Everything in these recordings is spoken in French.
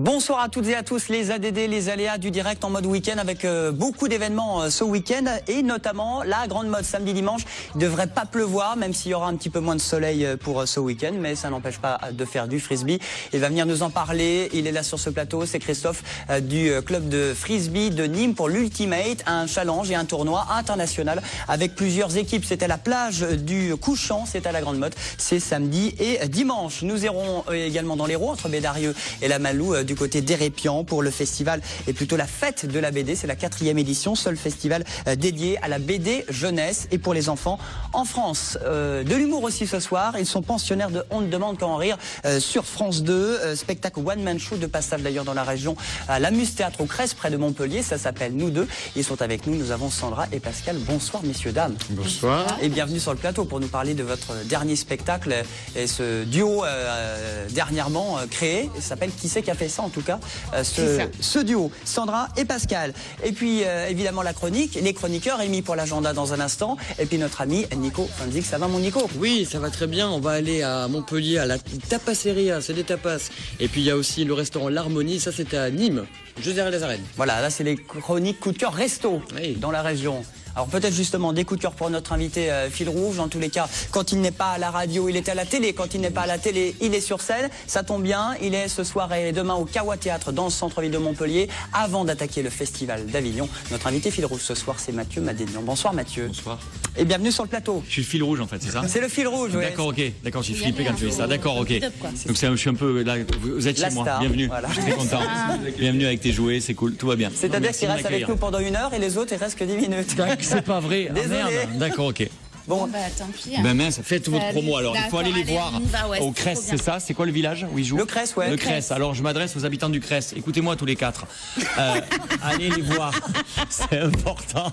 Bonsoir à toutes et à tous, les ADD, les aléas du direct en mode week-end avec beaucoup d'événements ce week-end et notamment la grande mode samedi-dimanche. Il ne devrait pas pleuvoir même s'il y aura un petit peu moins de soleil pour ce week-end, mais ça n'empêche pas de faire du frisbee. Il va venir nous en parler, il est là sur ce plateau, c'est Christophe du club de frisbee de Nîmes pour l'Ultimate, un challenge et un tournoi international avec plusieurs équipes. C'est à la plage du Couchant, c'est à la grande mode, c'est samedi et dimanche. Nous irons également dans l'Hérault entre Bédarieux et la Malou du côté d'Hérépian pour le festival et plutôt la fête de la BD. C'est la 4e édition, seul festival dédié à la BD jeunesse et pour les enfants en France. De l'humour aussi ce soir. Ils sont pensionnaires de On ne demande qu'à en rire sur France 2. Spectacle One Man Show de passage d'ailleurs dans la région à l'Amuse Théâtre au Cresse près de Montpellier. Ça s'appelle Nous deux. Ils sont avec nous. Nous avons Sandra et Pascal. Bonsoir messieurs, dames. Bonsoir. Et bienvenue sur le plateau pour nous parler de votre dernier spectacle et ce duo dernièrement créé. Ça s'appelle Qui c'est qui a fait ça en tout cas ce duo, Sandra et Pascal. Et puis évidemment la chronique, les chroniqueurs, Rémi pour l'agenda dans un instant, et puis notre ami Nico Fanzik. Ça va mon Nico? Oui, ça va très bien. On va aller à Montpellier à la Tapaceria, c'est des tapas. Et puis il y a aussi le restaurant L'Harmonie, ça c'était à Nîmes, José les Arènes. Voilà, là c'est les chroniques coup de cœur resto dans la région. Alors peut-être justement des coups de cœur pour notre invité Fil Rouge. En tous les cas, quand il n'est pas à la radio, il est à la télé. Quand il n'est pas à la télé, il est sur scène. Ça tombe bien, il est ce soir et demain au Kawa Théâtre dans le centre-ville de Montpellier avant d'attaquer le festival d'Avignon. Notre invité Fil Rouge ce soir, c'est Mathieu Madénian. Bonsoir Mathieu. Bonsoir. Et bienvenue sur le plateau. Je suis le fil rouge en fait, c'est ça? C'est le fil rouge, oui. D'accord, ok. D'accord, j'ai flippé quand tu fais ça. D'accord, ok. Donc je suis un peu là, vous êtes chez moi. Bienvenue. Voilà. Je suis très content. Bienvenue avec tes jouets, c'est cool, tout va bien. C'est-à-dire qu'il reste avec nous pendant 1 heure et les autres, ils restent que 10 minutes. C'est pas vrai. Désolé. Ah, merde. D'accord, ok. Bon, bah tant pis. Hein. Ben mince, faites votre promo alors. Il faut aller les voir au Cresse, c'est ça? C'est quoi le village où ils jouent? Le Cresse, ouais. Le Cresse. Alors je m'adresse aux habitants du Cresse. Écoutez-moi tous les 4. Allez les voir. C'est important.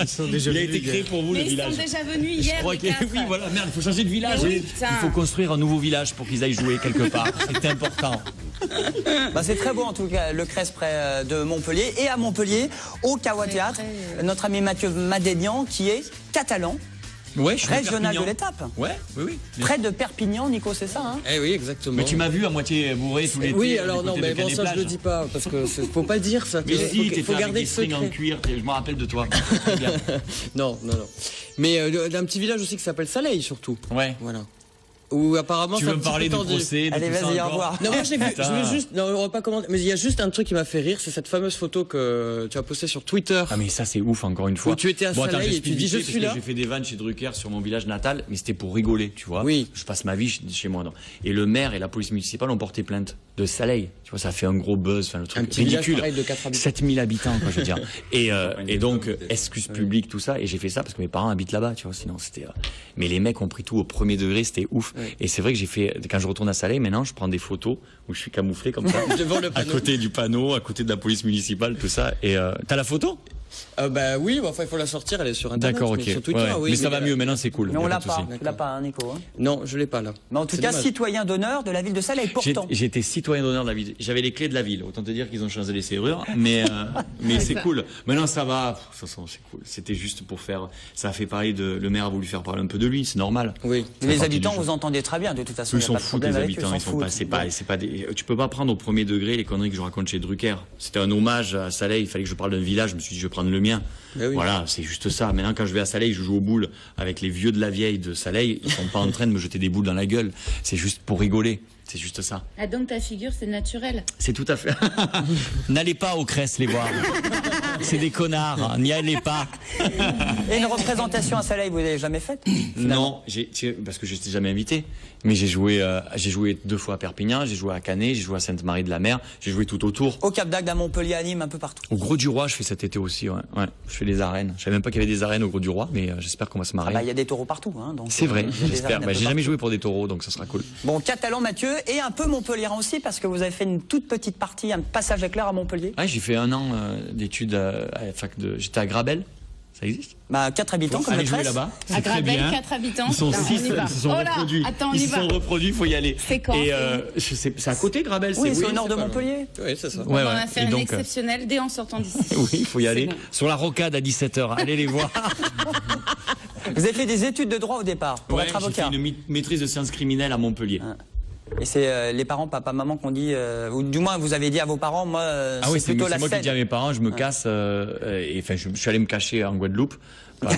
Il a été créé pour vous le village. Ils sont déjà venus hier. Je crois que oui, voilà, merde, il faut changer de village. Oui, il faut construire un nouveau village pour qu'ils aillent jouer quelque part. C'est important. Bah c'est très beau en tout cas, le Cresse près de Montpellier. Et à Montpellier, au Kawa Théâtre, notre ami Mathieu Madénian qui est catalan. Ouais, je suis régional de l'étape. Ouais, oui. Près de Perpignan, Nico, c'est ça hein? Eh oui, exactement. Mais tu m'as vu à moitié bourré tous les Oui, alors non, mais bon, ça je le dis pas, parce que faut pas le dire ça. Mais si, t'es faut garder le secret. en cuir, je me rappelle de toi. Non. Mais d'un petit village aussi qui s'appelle Saleil, surtout. Ouais. Voilà. Où apparemment tu veux me parler du procès? Allez, vas-y, au revoir. Non, moi j'ai vu, je veux juste, non, on va pas commenter, mais il y a juste un truc qui m'a fait rire, c'est cette fameuse photo que tu as postée sur Twitter. Ah mais ça c'est ouf encore une fois. Où tu étais à Saleil et tu dis je suis là. J'ai fait des vannes chez Drucker sur mon village natal, mais c'était pour rigoler, tu vois. Oui. Je passe ma vie chez moi. Et le maire et la police municipale ont porté plainte de Saleil. Tu vois, ça fait un gros buzz, enfin le truc ridicule. De 4 habitants. 7000 habitants, quoi, je veux dire. Et donc excuse publique tout ça. Et j'ai fait ça parce que mes parents habitent là-bas, tu vois. Sinon c'était. Mais les mecs ont pris tout au premier degré, c'était ouf. Oui. Et c'est vrai que j'ai fait. Quand je retourne à Saleil, maintenant, je prends des photos où je suis camouflé comme ça, devant le panneau. À côté du panneau, à côté de la police municipale, tout ça. Et t'as la photo? Bah oui, enfin il faut la sortir, elle est sur internet. D'accord, ok. Sur Twitter, ouais. oui. Mais ça va mieux maintenant, c'est cool. Mais on l'a pas. Tu l'as pas, hein, Nico. Hein. Non, je l'ai pas là. Mais en tout cas, citoyen d'honneur de la ville de Saleil. Pourtant. J'étais citoyen d'honneur de la ville. J'avais les clés de la ville. Autant te dire qu'ils ont changé les serrures, mais c'est cool. Maintenant ça va. De toute façon, c'est cool. C'était juste pour faire. Ça a fait parler de. Le maire a voulu faire parler un peu de lui. C'est normal. Oui. Les habitants, vous entendez très bien. De toute façon, ils s'en foutent les habitants. Ils sont pas. C'est pas des. Tu peux pas prendre au premier degré les conneries que je raconte chez Drucker. C'était un hommage à Saleil. Il fallait que je parle d'un village. Je me suis dit, je vais prendre le mien. Oui. Voilà, c'est juste ça. Maintenant, quand je vais à Saleil, je joue aux boules avec les vieux de la vieille de Saleil. Ils sont pas en train de me jeter des boules dans la gueule. C'est juste pour rigoler. C'est juste ça. Ah donc ta figure, c'est naturel. C'est tout à fait. N'allez pas au Cresse les voir. C'est des connards. N'y allez pas. Et une représentation à Saleil, vous l'avez jamais faite? Non, parce que je n'étais jamais invité. Mais j'ai joué 2 fois à Perpignan, j'ai joué à Canet, j'ai joué à Sainte-Marie-de-la-Mer, j'ai joué tout autour. Au Cap d'Agde, à Montpellier, à Nîmes, un peu partout. Au Gros du Roi, je fais cet été aussi, ouais. Je fais les arènes. Je savais même pas qu'il y avait des arènes au Gros du Roi, mais j'espère qu'on va se marrer. Ah bah, y a des taureaux partout, hein. C'est vrai, j'espère. J'ai jamais joué pour des taureaux, donc ça sera cool. Bon, catalan Mathieu, et un peu Montpellier aussi, parce que vous avez fait une toute petite partie, un passage éclair à Montpellier. Ouais, j'ai fait 1 an d'études à la fac de. J'étais à Grabel. Ça existe? Bah, 4 habitants, comme allez le jouer Cresse. là-bas. À Grabel, 4 habitants. Ils sont 6, ils se sont reproduits. Attends, ils se sont reproduits, il faut y aller. C'est quand? Et c'est à côté Grabel, oui, c'est au nord de Montpellier. Oui, c'est ça. On va faire une exceptionnelle dès en sortant d'ici. Oui, il faut y aller. Bon. Sur la rocade à 17h, allez les voir. Vous avez fait des études de droit au départ pour être avocat. J'ai fait une maîtrise de sciences criminelles à Montpellier. Et c'est les parents, papa, maman, qu'on dit, ou du moins vous avez dit à vos parents, moi, Ah oui, c'est plutôt la moi qui scène. dis à mes parents, je me casse, et enfin, je suis allé me cacher en Guadeloupe,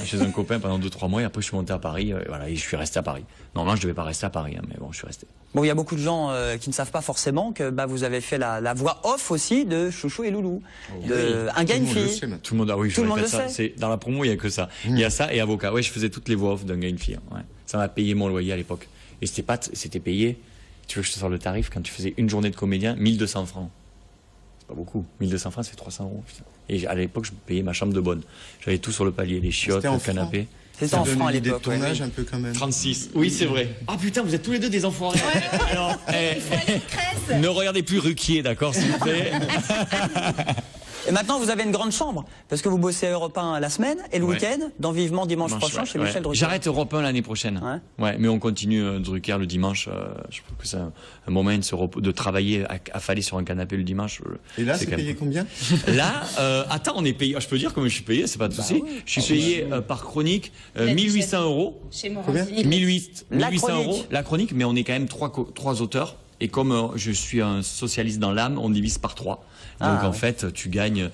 chez un copain pendant 2-3 mois, et après je suis monté à Paris, voilà, et je suis resté à Paris. Normalement, je devais pas rester à Paris, hein, mais bon, je suis resté. Bon, il y a beaucoup de gens qui ne savent pas forcément que vous avez fait la voix off aussi de Chouchou et Loulou, un gars, une fille. Tout le monde, ah oui, Tout le monde le ça. sait. Dans la promo, il y a que ça. Il y a ça et avocat. Ouais, je faisais toutes les voix off d'un gars, une fille. Ouais. Ça m'a payé mon loyer à l'époque. Et c'était payé. Tu veux que je te sorte le tarif quand tu faisais une journée de comédien, 1200 francs. C'est pas beaucoup. 1200 francs, c'est 300 euros. Putain. Et à l'époque, je payais ma chambre de bonne. J'avais tout sur le palier, les chiottes, le canapé. C'était en francs à l'époque. Ton âge un peu quand même. 36. Oui, c'est vrai. Ah putain, vous êtes tous les deux des enfoirés. Alors, ne regardez plus Ruquier, d'accord, s'il vous plaît. Et maintenant, vous avez une grande chambre, parce que vous bossez à Europe 1 la semaine et le week-end, dans Vivement dimanche prochain, chez Michel Drucker. J'arrête Europe 1 l'année prochaine. Ouais, mais on continue Drucker le dimanche. Je trouve que c'est un moment de travailler affalé sur un canapé le dimanche. Et là, c'est payé combien? Là, attends, on est payé. Je peux dire comment je suis payé, c'est pas de souci. Je suis payé par chronique 1800 euros. Chez Morandini. 1800 euros la chronique, mais on est quand même trois auteurs. Et comme je suis un socialiste dans l'âme, on divise par 3. Donc en fait, tu gagnes.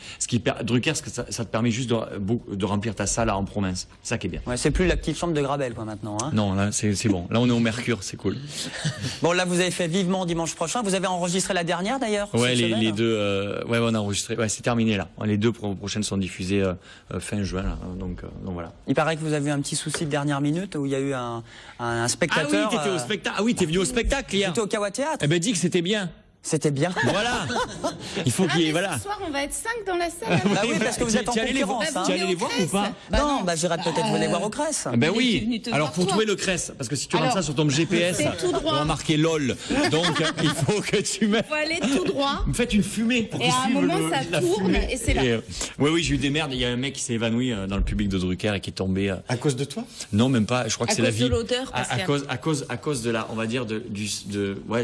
Drucker, ça te permet juste de remplir ta salle en province. C'est ça qui est bien. Ouais, c'est plus la petite chambre de Grabel, quoi, maintenant. Hein. Non, là, c'est bon. Là, on est au Mercure, c'est cool. Bon, là, vous avez fait Vivement dimanche prochain. Vous avez enregistré la dernière, d'ailleurs. Ouais, les deux. Ouais, on a enregistré. Ouais, c'est terminé là. Les deux prochaines sont diffusées fin juin. Là. Donc voilà. Il paraît que vous avez eu un petit souci de dernière minute où il y a eu un spectateur. Ah oui, t'étais au spectacle. Ah oui, t'es venu au spectacle hier. J'étais au Kawa Théâtre. Eh ben, dis que c'était bien. C'était bien. Voilà. Il faut qu'il y ait, voilà. Ce soir, on va être 5 dans la salle. Bah oui, parce que vous êtes en concurrence. Tu allais les voir ou pas? Non, j'irai peut-être vous les voir au Cress. Ben Il est oui. venu te Alors voir, pour toi. trouver le Cress, parce que si tu rentres Alors, ça sur ton GPS, c'est tout droit. on va marquer LOL. Donc il faut que tu mettes. Il faut aller tout droit. Me faites une fumée pour Et à un moment, ça tourne et c'est là. Oui, j'ai eu des merdes. Il y a un mec qui s'est évanoui dans le public de Drucker et qui est tombé. À cause de toi? Non, même pas. Je crois que À c'est la cause de vie. l'odeur, Pascal. À cause de la, on va dire de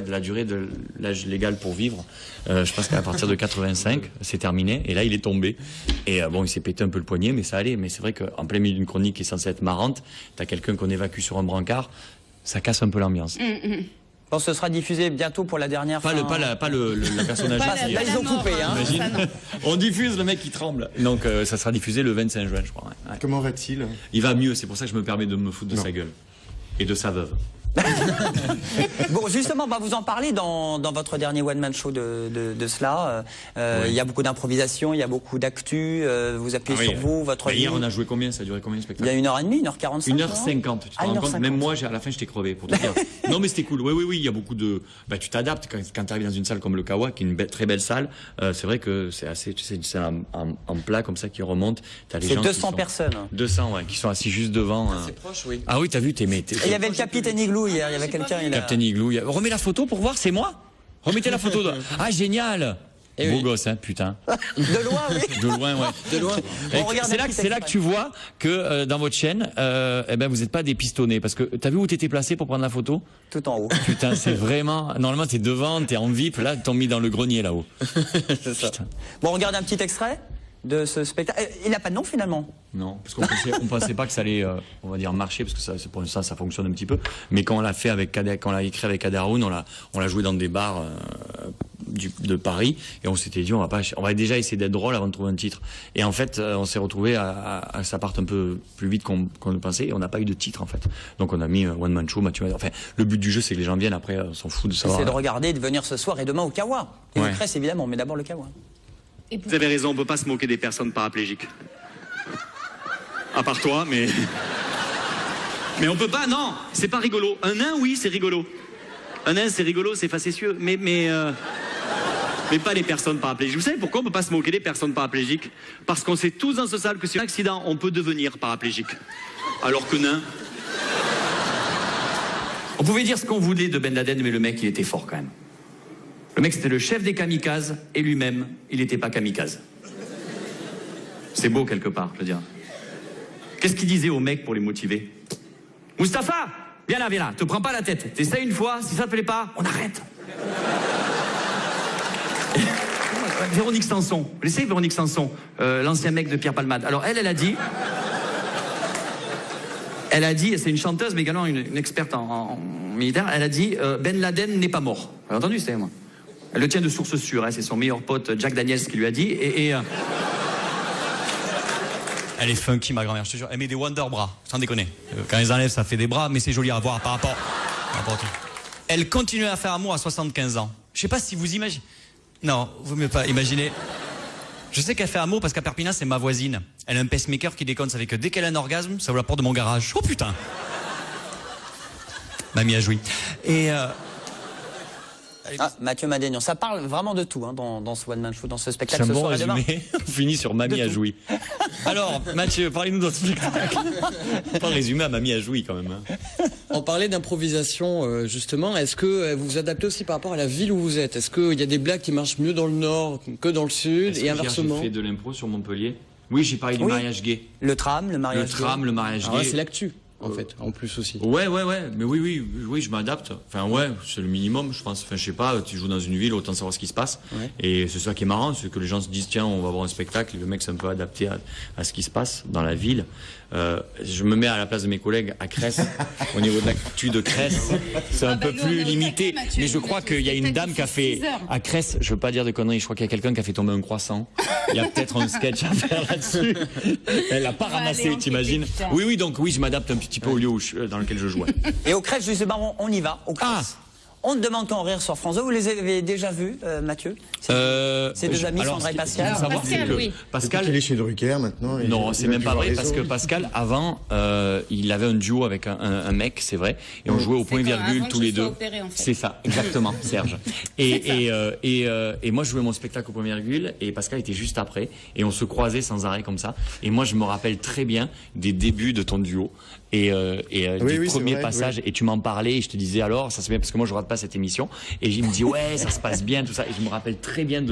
la durée de l'âge légal pour vivre. Je pense qu'à partir de 85, c'est terminé. Et là, il est tombé. Et bon, il s'est pété un peu le poignet, mais ça allait. Mais c'est vrai qu'en plein milieu d'une chronique qui est censée être marrante, t'as quelqu'un qu'on évacue sur un brancard, ça casse un peu l'ambiance. Bon, ce sera diffusé bientôt pour la dernière Pas fin. le personnage. Pas qui- Là, ils ont coupé, hein. Imagine. Ça, non. On diffuse le mec qui tremble. Donc ça sera diffusé le 25 juin, je crois. Ouais. Comment va-t-il? Il va mieux, c'est pour ça que je me permets de me foutre de sa gueule. Et de sa veuve. Bon, justement, on va vous en parler dans votre dernier one-man show de cela. Il y a beaucoup d'improvisation, il y a beaucoup d'actu. Vous appuyez sur vous, votre Hier, vie. on a joué combien? Ça a duré combien le Il spectacle? y a 1h30, 1h45. 1h50, tu te rends compte? 1h50. Même moi, à la fin, j'étais crevé, pour te dire. Non, mais c'était cool. Oui, il y a beaucoup de. Bah, tu t'adaptes quand tu arrives dans une salle comme le Kawa, qui est une très belle salle. C'est vrai que c'est assez. Tu sais, une salle en plat comme ça qui remonte. T'as les C'est gens qui 200 sont- personnes. 200, ouais, qui sont assis juste devant. C'est proche, oui. Ah oui, t'as vu, t'es Et il y avait le capitaine Igloo hier, il y avait quelqu'un. Captain Igloo. Remets la photo pour voir, c'est moi? Remettez la photo. Ah, génial! Beau gosse, hein, putain. De loin, oui. De loin, ouais. De loin. On regarde un petit C'est là que extrait. tu vois que dans votre chaîne, eh ben vous n'êtes pas des pistonnés, parce que t'as vu où t'étais placé pour prendre la photo? Tout en haut. Putain, c'est vraiment. Normalement, t'es devant, t'es en VIP, là, t'ont mis dans le grenier là-haut. C'est ça. Bon, on regarde un petit extrait de ce spectacle. Il n'a pas de nom finalement. Non, parce qu'on pensait pas que ça allait, on va dire, marcher, parce que ça, pour l'instant, ça fonctionne un petit peu. Mais quand on l'a fait avec Kader, quand on l'a écrit avec Kader Haroun, on l'a joué dans des bars de Paris, et on s'était dit, on va déjà essayer d'être drôle avant de trouver un titre. Et en fait, on s'est retrouvé à ça parte un peu plus vite qu'on le pensait, et on n'a pas eu de titre en fait. Donc on a mis One Man Show, Mathieu. Enfin, le but du jeu, c'est que les gens viennent après, on s'en fout de savoir. C'est de regarder, de venir ce soir et demain au Kawa. Et Ouais. le Cress évidemment, mais d'abord le Kawa. Vous avez raison, on peut pas se moquer des personnes paraplégiques. À part toi, mais... Mais on peut pas, non, c'est pas rigolo. Un nain, oui, c'est rigolo. Un nain, c'est rigolo, c'est facétieux, mais pas les personnes paraplégiques. Vous savez pourquoi on peut pas se moquer des personnes paraplégiques? Parce qu'on sait tous dans ce salle que sur un accident, on peut devenir paraplégique. Alors que nain... On pouvait dire ce qu'on voulait de Ben Laden, mais le mec, il était fort quand même. Le mec, c'était le chef des kamikazes, et lui-même, il n'était pas kamikaze. C'est beau quelque part, je veux dire. Qu'est-ce qu'il disait aux mecs pour les motiver? Mustapha, viens là, te prends pas la tête. T'essaies une fois, si ça te plaît pas, on arrête. Véronique Sanson, vous laissez Véronique Sanson, l'ancien mec de Pierre Palmade. Alors elle a dit... Elle a dit, c'est une chanteuse, mais également une experte en militaire, elle a dit Ben Laden n'est pas mort. Vous avez entendu, c'est moi. Elle le tient de source sûre, hein, c'est son meilleur pote Jack Daniels qui lui a dit. Elle est funky, ma grand-mère, je te jure. Elle met des Wonder Bras, sans déconner. Quand ils enlèvent, ça fait des bras, mais c'est joli à voir par rapport au truc. Elle continue à faire amour à 75 ans. Je sais pas si vous imaginez. Non, vous ne pas imaginer. Je sais qu'elle fait amour parce qu'à Perpignan, c'est ma voisine. Elle a un pacemaker qui déconne, ça fait que dès qu'elle a un orgasme, ça vous la porte de mon garage. Oh putain. Mamie a joui. Et... Mathieu Madénian, ça parle vraiment de tout hein, dans ce One Man Show, dans ce spectacle. C'est un ce bon soir et demain. résumé. On finit sur Mamie a joui. Alors, Mathieu, parlez-nous de votre spectacle. Pas résumé à Mamie a joui quand même. Hein. On parlait d'improvisation justement. Est-ce que vous vous adaptez aussi par rapport à la ville où vous êtes? Est-ce qu'il y a des blagues qui marchent mieux dans le nord que dans le sud et inversement? J'ai fait de l'impro sur Montpellier. Oui, j'ai parlé du mariage gay. Le tram, le mariage gay. Le mariage gay. C'est l'actu. En fait, en plus aussi. Ouais, mais oui, je m'adapte. Enfin, ouais, c'est le minimum, je pense. Enfin, je sais pas, tu joues dans une ville, autant savoir ce qui se passe. Ouais. Et c'est ça qui est marrant, c'est que les gens se disent, tiens, on va voir un spectacle, et le mec s'est un peu adapté à ce qui se passe dans la ville. Je me mets à la place de mes collègues à Cresse. Au niveau de l'actu de Cresse, c'est un peu plus limité. Mais je crois qu'il y a une dame qui a fait, à Cresse, je veux pas dire de conneries, je crois qu'il y a quelqu'un qui a fait tomber un croissant. Il y a peut-être un sketch à faire là-dessus. Elle l'a pas ramassé, t'imagines? Oui, donc oui, je m'adapte un petit peu au lieu dans lequel je jouais. Et au Crèche, justement, on y va. Au Crèche. On te demande quand rire sur France 2. Vous les avez déjà vus, Mathieu? Ces deux amis, Sandra et Pascal. Pascal, oui. Pascal, il est chez Drucker maintenant. Non, c'est même pas vrai parce que Pascal, avant, il avait un duo avec un mec, c'est vrai, et on jouait au point virgule tous les deux. C'est ça, exactement, Serge. Et moi, je jouais mon spectacle au point virgule, et Pascal était juste après, et on se croisait sans arrêt comme ça. Et moi, je me rappelle très bien des débuts de ton duo et du premier passage. Et tu m'en parlais, et je te disais alors, ça se fait parce que moi, je rate pas cette émission, et il me dit ouais, ça se passe bien, tout ça. Et je me rappelle très bien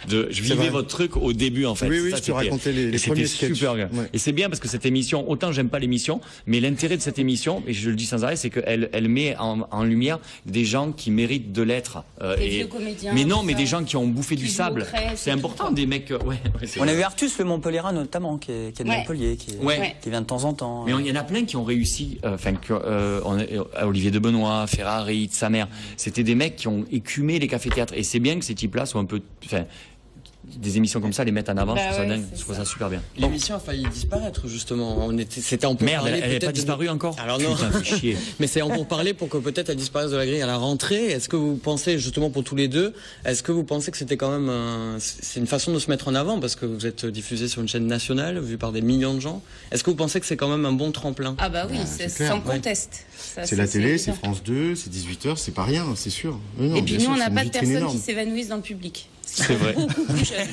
je vivais votre truc au début en fait. Oui, je te racontais les premiers sketchs. Super bien. Ouais. Et c'est bien parce que cette émission, autant j'aime pas l'émission, mais l'intérêt de cette émission, et je le dis sans arrêt, c'est qu'elle met en lumière des gens qui méritent de l'être. Des vieux comédiens. Mais non, mais des gens qui ont bouffé du sable. C'est important, des mecs. On a eu Artus le Montpellierin notamment, qui est de Montpellier, qui vient de temps en temps. Mais il y en a plein qui ont réussi. Olivier de Benoît, Ferrari, sa mère. C'était des mecs qui ont écumé les cafés-théâtres. Et c'est bien que ces types-là soient un peu... des émissions comme ça, les mettre en avant, je trouve ça dingue, je trouve ça super bien. L'émission a failli disparaître justement. Merde, elle n'est pas disparue encore. Alors non. Putain, fait chier. Mais c'est en pour parler pour que peut-être elle disparaisse de la grille à la rentrée. Est-ce que vous pensez, justement pour tous les deux, est-ce que vous pensez que c'était quand même c'est une façon de se mettre en avant parce que vous êtes diffusé sur une chaîne nationale, vu par des millions de gens. Est-ce que vous pensez que c'est quand même un bon tremplin? Ah bah oui, c'est sans conteste. C'est la télé, c'est France 2, c'est 18h, c'est pas rien, c'est sûr. Non, et puis nous, on n'a pas de personnes qui s'évanouissent dans le public. C'est vrai. Beaucoup plus jeune.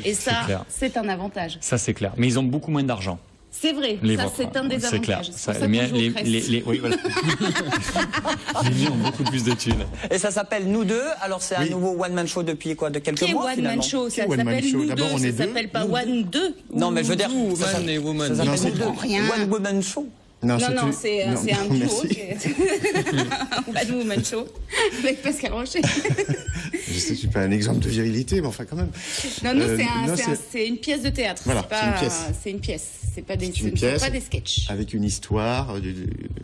Et ça, c'est un avantage. Ça, c'est clair. Mais ils ont beaucoup moins d'argent. C'est vrai, ça c'est un des avantages. C'est clair. Oui, voilà. Les miens ont beaucoup plus de thunes. Et ça s'appelle Nous Deux. Alors c'est un nouveau One Man Show depuis quoi? De quelques mois finalement. One Man Show, ça s'appelle Nous Deux. Ça s'appelle pas One 2. Non, mais je veux dire, Man et Woman. Ça s'appelle One Woman Show. Non, c'est un duo. One Woman Show avec Pascal Rocher. Je sais que je suis pas un exemple de virilité, mais enfin quand même. Non, c'est une pièce de théâtre. Voilà, c'est une pièce. C'est pas des sketchs. Avec une histoire,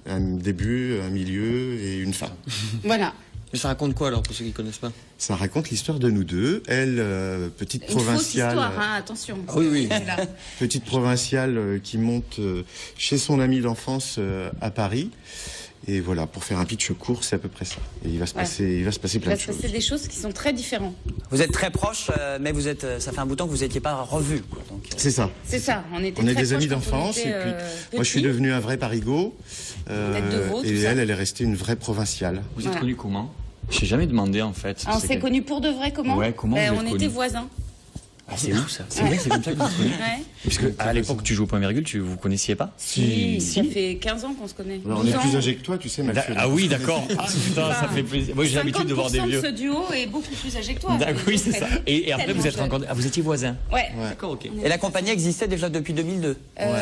un début, un milieu et une fin. Voilà. Mais ça raconte quoi alors pour ceux qui connaissent pas? Ça raconte l'histoire de nous deux. Elle, petite provinciale. Une fausse histoire, attention. Oui. Petite provinciale qui monte chez son ami d'enfance à Paris. Et voilà, pour faire un pitch court, c'est à peu près ça. Et il va se passer plein de choses. Il va se passer des choses qui sont très différentes. Vous êtes très proches, mais ça fait un bout de temps que vous n'étiez pas revus. C'est ça. C'est ça. On est des amis d'enfance. Et puis, moi, je suis devenu un vrai parigot. Et elle est restée une vraie provinciale. Vous êtes connus comment? Je n'ai jamais demandé en fait. On s'est connus pour de vrai comment? Ouais, comment on était voisins. Ah, c'est où ça? C'est vrai, c'est comme ça que vous vous connaissez? Parce que à l'époque, tu joues au point virgule, vous connaissiez pas? Si. Ça fait 15 ans qu'on se connaît. On est plus âgés que toi, tu sais, Mathieu. Ah oui, d'accord. Ah putain, ça fait plaisir. Moi, j'ai l'habitude de voir des vieux. 50% de ce duo est beaucoup plus âgé que toi. Oui, c'est ça. Et après, vous êtes rencontrés. Ah, vous étiez voisins? Ouais. D'accord, ok. Et la compagnie existait déjà depuis 2002.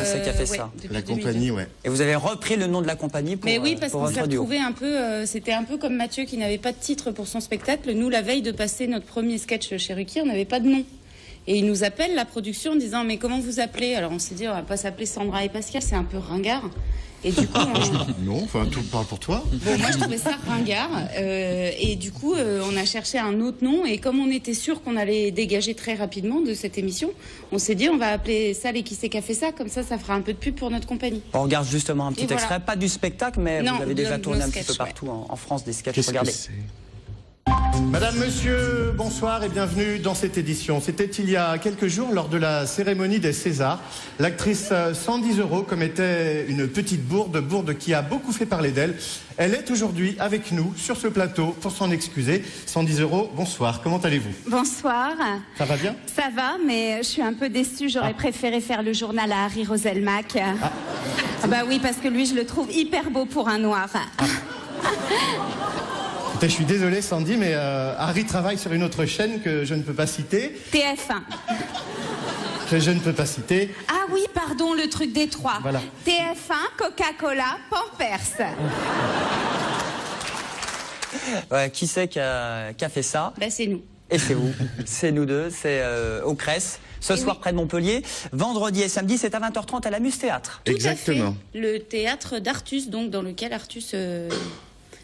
C'est qui a fait ça. La compagnie, ouais. Et vous avez repris le nom de la compagnie pour votre duo. Mais oui, parce qu'on s'est retrouvé un peu. C'était un peu comme Mathieu qui n'avait pas de titre pour son spectacle. Nous, la veille de passer notre premier sketch chez Ruquier, on n'avait pas de nom. Et ils nous appellent, la production, en disant mais comment vous appelez? Alors on s'est dit on va pas s'appeler Sandra et Pascal, c'est un peu ringard. Et du coup, Non, enfin, tout parle pour toi. bon, moi je trouvais ça ringard. Et du coup, on a cherché un autre nom. Et comme on était sûr qu'on allait dégager très rapidement de cette émission, on s'est dit on va appeler ça les Qui c'est qu'a fait ça. Comme ça fera un peu de pub pour notre compagnie. On regarde justement un petit Et extrait, voilà. pas du spectacle, mais Non, vous avez de déjà nos tourné un sketchs, petit peu partout en France des sketchs. Qu'est-ce que Regardez. c'est ? Madame, monsieur, bonsoir et bienvenue dans cette édition. C'était il y a quelques jours lors de la cérémonie des Césars. L'actrice 110 € commettait une petite bourde qui a beaucoup fait parler d'elle. Elle est aujourd'hui avec nous sur ce plateau pour s'en excuser. 110 €, bonsoir, comment allez-vous? Bonsoir. Ça va bien? Ça va, mais je suis un peu déçue. J'aurais préféré faire le journal à Harry Roselmack. Ah bah oui, parce que lui, je le trouve hyper beau pour un noir. Je suis désolé Sandy, mais Harry travaille sur une autre chaîne que je ne peux pas citer. TF1. Que je ne peux pas citer. Ah oui, pardon, le truc des trois. Voilà. TF1, Coca-Cola, Pampers. Ouais, qui c'est qui a fait ça? Bah, c'est nous. Et c'est où? C'est nous deux, c'est au Cress. Ce soir près de Montpellier. Vendredi et samedi, c'est à 20h30 à l'Amuse Théâtre. Tout Exactement. à fait. Le théâtre d'Artus, donc dans lequel Artus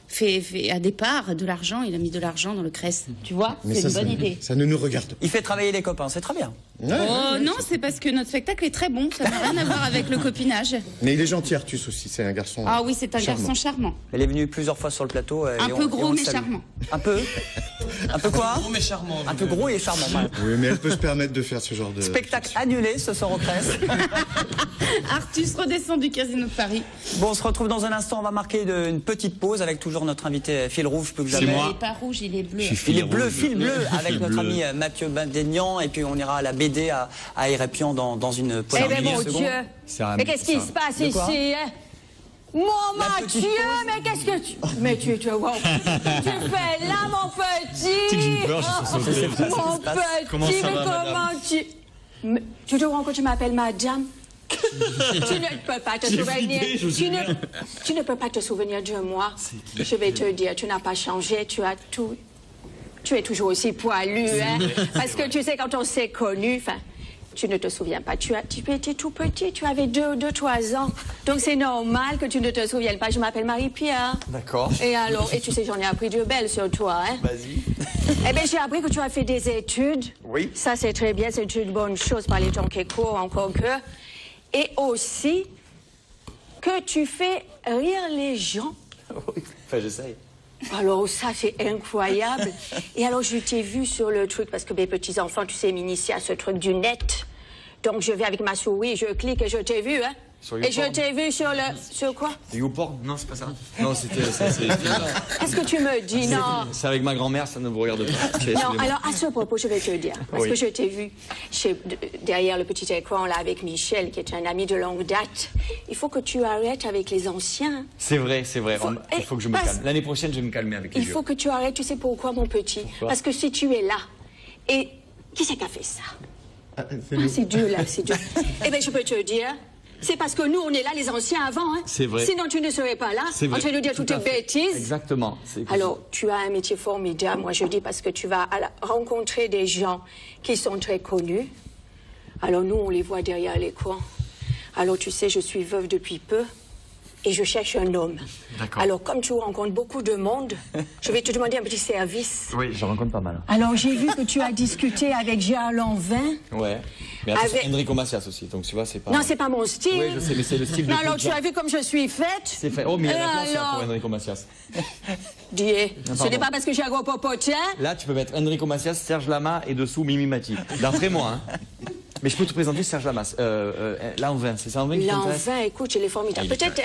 fait à départ de l'argent. Il a mis de l'argent dans le Cress. Tu vois, c'est une bonne idée. Ça ne nous regarde pas. Il fait travailler les copains, c'est très bien. Oh non, c'est parce que notre spectacle est très bon. Ça n'a rien à voir avec le copinage. Mais il est gentil Artus aussi, c'est un garçon. Ah oui, c'est un charmant. garçon charmant. Elle est venue plusieurs fois sur le plateau. Un peu gros mais charmant. Un peu? Un peu quoi? Gros mais charmant. Un peu gros et charmant. voilà. Oui, mais elle peut se permettre de faire ce genre de... Spectacle annulé ce soir au Cress. Artus redescend du Casino de Paris. Bon, on se retrouve dans un instant. On va marquer une petite pause avec toujours notre invité fil rouge plus que C'est jamais. moi. Il n'est pas rouge, il est bleu. Il est bleu, fil bleu, avec Fil notre bleu. ami Mathieu Bindénian. Et puis on ira à la BD à Hérépian dans une poignée Eh ben de mon secondes. Dieu. C'est un- Mais qu'est-ce qui se passe ici, quoi hein? Mon La petite Mathieu, pause. mais qu'est-ce que tu... Mais tu wow. Tu fais là, mon petit. J'ai eu peur, je suis sauté. Mon petit, Comment ça mais va, comment madame tu... Mais tu te rends compte que tu m'appelles madame? Tu ne peux pas te souvenir. Tu ne peux pas te souvenir de moi. Je vais te dire, tu n'as pas changé, tu as tout. Tu es toujours aussi poilu, hein. Parce que tu sais, quand on s'est connus, enfin, tu ne te souviens pas. Tu étais tout petit, tu avais 2-3 ans. Donc c'est normal que tu ne te souviennes pas. Je m'appelle Marie-Pierre. D'accord. Et alors, et tu sais, j'en ai appris de belles sur toi, hein. Vas-y. Eh bien, j'ai appris que tu as fait des études. Oui. Ça, c'est très bien, c'est une bonne chose par les temps qui courent, encore que. Et aussi, que tu fais rire les gens. Oui, enfin, j'essaye. Alors, ça, c'est incroyable. Et alors, je t'ai vu sur le truc, parce que mes petits-enfants, tu sais, m'initient à ce truc du net. Donc, je vais avec ma souris, je clique et je t'ai vu, hein. Sur Et je YouPorn. t'ai vu sur le... Sur quoi? YouPorn? Non, c'est pas ça. Non, c'était ça. Est-ce que tu me dis non? C'est avec ma grand-mère, ça ne vous regarde pas. Non, alors à ce propos, je vais te dire, parce Oui. que je t'ai vu derrière le petit écran là avec Michel, qui est un ami de longue date. Il faut que tu arrêtes avec les anciens. C'est vrai, c'est vrai. Il faut que je me Parce- calme. L'année prochaine, je vais me calmer avec les Il vieux. faut que tu arrêtes, tu sais pourquoi, mon petit? Pourquoi? Parce que si tu es là, et qui c'est qui a fait ça? C'est nous. Ah, c'est dur là, c'est dur. Eh bien, je peux te dire, c'est parce que nous, on est là, les anciens avant, hein. C'est vrai. Sinon, tu ne serais pas là, C'est en vrai. train de nous dire toutes à tes fait. bêtises. Exactement. Alors, tu as un métier formidable, moi je dis, parce que tu vas rencontrer des gens qui sont très connus. Alors nous, on les voit derrière l'écran. Alors tu sais, je suis veuve depuis peu et je cherche un homme. D'accord. Alors comme tu rencontres beaucoup de monde, je vais te demander un petit service. Oui, j'en rencontre pas mal. Alors j'ai vu que tu as discuté avec Gérard Lanvin. Ouais. Mais attention, Avec- Enrico Macias aussi. Donc tu vois, c'est pas. Non, c'est pas mon style. Oui, je sais, mais c'est le style de. Non, alors Claude tu as Jean. vu comme je suis faite. C'est fait. Oh, mais il y a la classe là, alors pour Enrico Macias. Dis, ce pardon. n'est pas parce que j'ai un gros popotin. Là, tu peux mettre Enrico Macias, Serge Lama et dessous Mimi Mati. D'après moi, hein. Mais je peux te présenter Serge Lamas. Lanvin, c'est ça, Lanvin qui t'intéresse? Lanvin, écoute, il est formidable. Ah, il est Peut-être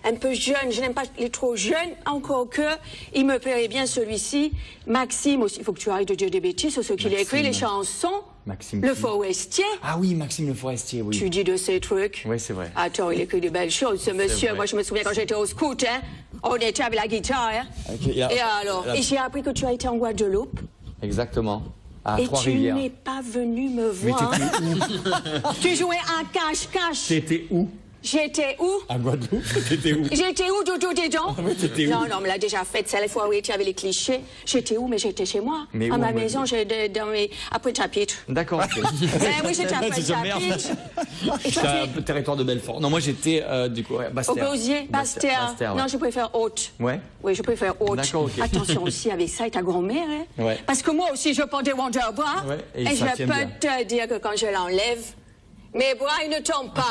un peu jeune, je n'aime pas les trop jeunes, encore que il me plairait bien celui-ci. Maxime aussi, il faut que tu arrêtes de dire des bêtises sur ce qu'il a écrit, les chansons. Maxime Le qui Forestier. Ah oui, Maxime Le Forestier, oui. Tu dis de ces trucs. Oui, c'est vrai. Attends, il écrit de belles choses, ce monsieur. vrai. Moi, je me souviens quand j'étais au scout, hein, on était avec la guitare, hein. Ok, il a- Et alors, il a- et j'ai appris que tu as été en Guadeloupe. Exactement. À Et tu Trois-Rivières. n'es pas venu me Mais voir. t'étais où? Tu jouais en cache-cache. T'étais où? J'étais où? À Guadeloupe, t'étais où? J'étais où, Doudou, dis donc? t'étais où? Non, on me l'a déjà fait, c'est la fois où tu avais les clichés. J'étais où? Mais j'étais chez moi. Mais à où, ma en maison, dans mes... après chapitre. D'accord, ok. Oui, j'étais après C'est déjà merde. chapitre. Et toi, J'étais un peu territoire de Belfort. Non, moi j'étais du coup, au Bastère. Gosier, Bastère. Bastère, ouais. Non, je préfère haute. Ouais. Oui, je préfère haute. D'accord, ok. Attention aussi avec ça et ta grand-mère, hein. Ouais. Parce que moi aussi, je porte des Wonderbra. Ouais, et Et ça je tient peux bien. te dire que quand je l'enlève, mes bras, ils ne tombent pas,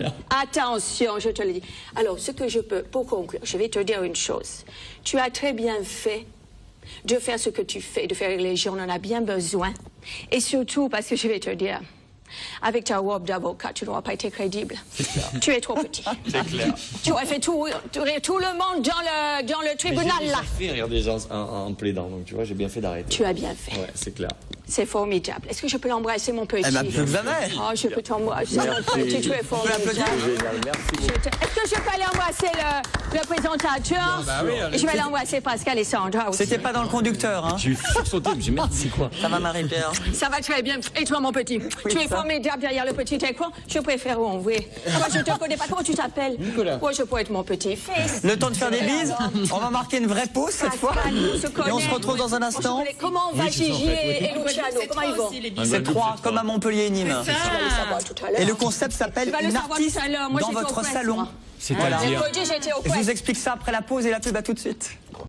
hein. Attention, je te le dis. Alors, ce que je peux, pour conclure, je vais te dire une chose. Tu as très bien fait de faire ce que tu fais, de faire les gens, on en a bien besoin. Et surtout, parce que je vais te dire, avec ta robe d'avocat, tu n'auras pas été crédible. Tu es trop petit. C'est clair. Tu aurais fait tout le monde dans le tribunal, là. J'ai fait rire des gens en plaidant, donc tu vois, j'ai bien fait d'arrêter. Tu as bien fait. Ouais, c'est clair. C'est formidable. Est-ce que je peux l'embrasser, mon petit? Eh ben, plus que jamais. Oh, je peux t'embrasser, mon petit, tu es formidable. Génial, merci. Est-ce que je peux aller embrasser le présentateur? Je vais l'embrasser, Pascal et Sandra aussi. C'était pas dans le conducteur, hein. J'ai sursauté, mais j'ai merde, c'est quoi? Ça va, Marie-Pierre? Ça va très bien. Et toi, mon petit? Tu es ça. formidable derrière le petit écran. Je préfère où on voit. Moi, je te connais pas. Comment tu t'appelles? Nicolas. Moi, je pourrais être mon petit-fils. Le temps de faire des bises. On va marquer une vraie pause cette fois. Pascal, Et on se retrouve dans un instant. Comment va Gigi et Luciano? Comment ils vont? C'est 3, comme à Montpellier et Nîmes. Tu vas le savoir tout à l'heure. Et le concept s'appelle Tu vas le Une savoir artiste tout à l'heure. Moi, dans j'étais au votre presse, salon. moi. C'est-à-dire. Mercredi, j'étais au Je presse. vous explique ça après la pause et la pub, à tout de suite.